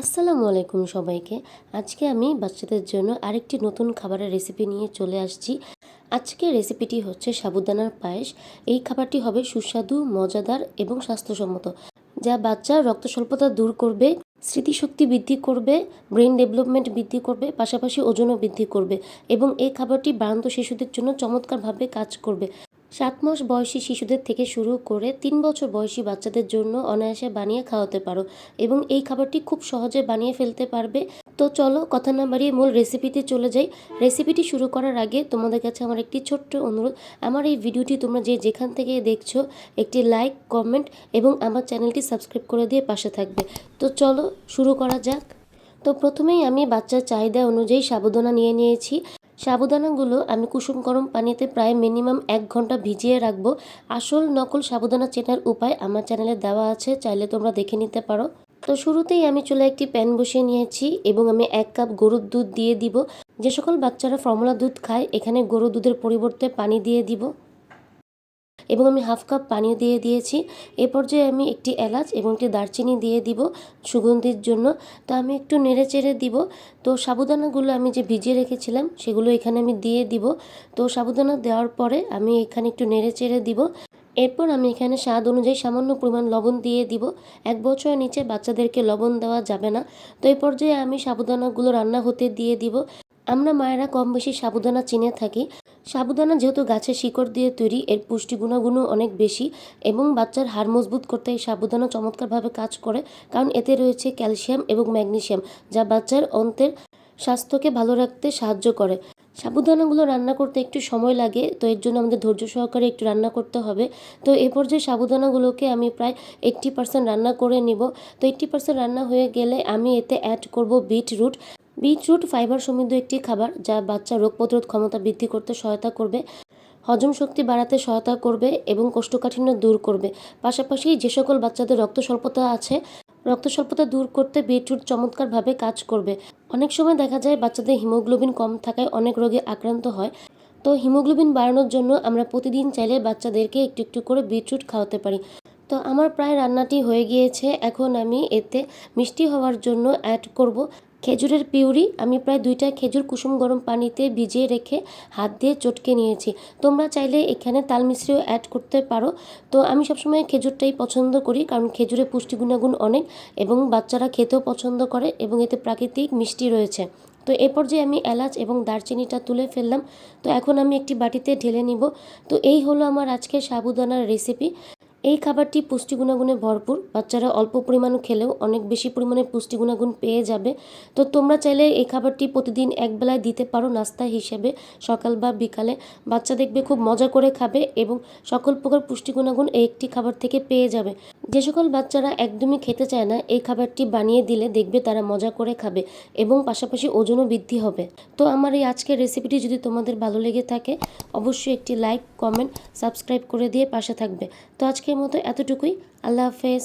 আসসালামু আলাইকুম সবাইকে। আজকে আমি বাচ্চাদের জন্য আরেকটি নতুন খাবারের রেসিপি নিয়ে চলে আসছি। আজকের রেসিপিটি হচ্ছে সাবুদানার পায়েস। এই খাবারটি হবে সুস্বাদু, মজাদার এবং স্বাস্থ্যসম্মত, যা বাচ্চার রক্ত স্বল্পতা দূর করবে, স্মৃতিশক্তি বৃদ্ধি করবে, ব্রেন ডেভেলপমেন্ট বৃদ্ধি করবে, পাশাপাশি ওজনও বৃদ্ধি করবে এবং এই খাবারটি বাড়ন্ত শিশুদের জন্য চমৎকারভাবে কাজ করবে। 7 মাস বয়সী শিশুদের থেকে শুরু করে 3 বছর বয়সী বাচ্চাদের জন্য অনায়াসে বানিয়ে খাওয়াতে পারো এবং এই খাবারটি খুব সহজে বানিয়ে ফেলতে পারবে। তো চলো কথা না বাড়িয়ে মূল রেসিপিতে চলে যাই। রেসিপিটি শুরু করার আগে তোমাদের কাছে আমার একটি ছোট্ট অনুরোধ, আমার এই ভিডিওটি তোমরা যেখান থেকে দেখছো একটি লাইক, কমেন্ট এবং আমার চ্যানেলটি সাবস্ক্রাইব করে দিয়ে পাশে থাকবে। তো চলো শুরু করা যাক। তো প্রথমেই আমি বাচ্চার চাহিদা অনুযায়ী সাবুদানা নিয়ে নিয়েছি। সাবুদানাগুলো আমি কুসুম গরম পানিতে প্রায় মিনিমাম 1 ঘন্টা ভিজিয়ে রাখবো। আসল নকল সাবুদানা চেনার উপায় আমার চ্যানেলে দেওয়া আছে, চাইলে তোমরা দেখে নিতে পারো। তো শুরুতেই আমি চুলায় একটি প্যান বসিয়ে নিয়েছি এবং আমি 1 কাপ গরুর দুধ দিয়ে দিব। যে সকল বাচ্চারা ফর্মুলা দুধ খায়, এখানে গরুর দুধের পরিবর্তে পানি দিয়ে দিব এবং আমি 1/2 কাপ পানি দিয়ে দিয়েছি। এ পর্যায়ে আমি একটি এলাচ এবং একটি দারচিনি দিয়ে দিব সুগন্ধির জন্য। তো আমি একটু নেড়ে চেড়ে দিব। তো সাবুদানাগুলো আমি যে ভিজিয়ে রেখেছিলাম সেগুলো এখানে আমি দিয়ে দিব। তো সাবুদানা দেওয়ার পরে আমি এখানে একটু নেড়ে চেড়ে দিব। এরপর আমি এখানে স্বাদ অনুযায়ী সামান্য পরিমাণ লবণ দিয়ে দিব। 1 বছরের নিচে বাচ্চাদেরকে লবণ দেওয়া যাবে না। তো এই পর্যায়ে আমি সাবুদানাগুলো রান্না হতে দিয়ে দিব। আমরা মায়েরা কম বেশি সাবুদানা চিনে থাকি। সাবুদানা যেহেতু গাছের শিকড় দিয়ে তৈরি, এর পুষ্টি গুণাগুণও অনেক বেশি এবং বাচ্চার হাড় মজবুত করতে এই সাবুদানা চমৎকারভাবে কাজ করে, কারণ এতে রয়েছে ক্যালসিয়াম এবং ম্যাগনেসিয়াম, যা বাচ্চার অন্ত্রের স্বাস্থ্যকে ভালো রাখতে সাহায্য করে। সাবুদানাগুলো রান্না করতে একটু সময় লাগে, তো এর জন্য আমাদের ধৈর্য সহকারে একটু রান্না করতে হবে। তো এ পর্যায়ে সাবুদানাগুলোকে আমি প্রায় 80% রান্না করে নিব। তো 80% রান্না হয়ে গেলে আমি এতে অ্যাড করব বিটরুট। বিটরুট ফাইবার সমৃদ্ধ একটি খাবার, যা বাচ্চার রোগ প্রতিরোধ ক্ষমতা বৃদ্ধি করতে সহায়তা করবে, হজম শক্তি বাড়াতে সহায়তা করবে এবং কোষ্ঠকাঠিন্য দূর করবে। পাশাপাশি যে সকল বাচ্চাদের রক্ত স্বল্পতা আছে, রক্ত স্বল্পতা দূর করতে বিটরুট চমৎকারভাবে কাজ করবে। অনেক সময় দেখা যায় বাচ্চাদের হিমোগ্লোবিন কম থাকায় অনেক রোগে আক্রান্ত হয়। তো হিমোগ্লোবিন বাড়ানোর জন্য আমরা প্রতিদিন চাইলে বাচ্চাদেরকে একটু একটু করে বিটরুট খাওয়াতে পারি। তো আমার প্রায় রান্নাটি হয়ে গিয়েছে। এখন আমি এতে মিষ্টি হওয়ার জন্য অ্যাড করব খেজুরের পিউরি। আমি প্রায় 2টা খেজুর কুসুম গরম পানিতে ভিজিয়ে রেখে হাত দিয়ে চটকে নিয়েছি। তোমরা চাইলে এখানে তাল মিশ্রিও অ্যাড করতে পারো। তো আমি সবসময় খেজুরটাই পছন্দ করি, কারণ খেজুরে পুষ্টি গুণাগুণ অনেক এবং বাচ্চারা খেতেও পছন্দ করে এবং এতে প্রাকৃতিক মিষ্টি রয়েছে। তো এ পর্যায়ে আমি এলাচ এবং দারচিনিটা তুলে ফেললাম। তো এখন আমি একটি বাটিতে ঢেলে নিব। তো এই হলো আমার আজকের সাবুদানার রেসিপি। এই খাবারটি পুষ্টি গুণাগুণে ভরপুর, বাচ্চারা অল্প পরিমাণ খেলেও অনেক বেশি পরিমাণে পুষ্টি গুণাগুণ পেয়ে যাবে। তো তোমরা চাইলে এই খাবারটি প্রতিদিন একবেলায় দিতে পারো নাস্তা হিসেবে, সকাল বা বিকালে। বাচ্চা দেখবে খুব মজা করে খাবে এবং সকল প্রকার পুষ্টি গুণাগুণ এই একটি খাবার থেকে পেয়ে যাবে। যে সকল বাচ্চারা একদমই খেতে চায় না, এই খাবারটি বানিয়ে দিলে দেখবে তারা মজা করে খাবে এবং পাশাপাশি ওজনও বৃদ্ধি হবে। তো আমার এই আজকের রেসিপিটি যদি তোমাদের ভালো লেগে থাকে, অবশ্যই একটি লাইক, কমেন্ট, সাবস্ক্রাইব করে দিয়ে পাশে থাকবে। তো আজকের মতো এতটুকুই। আল্লাহ হাফেজ।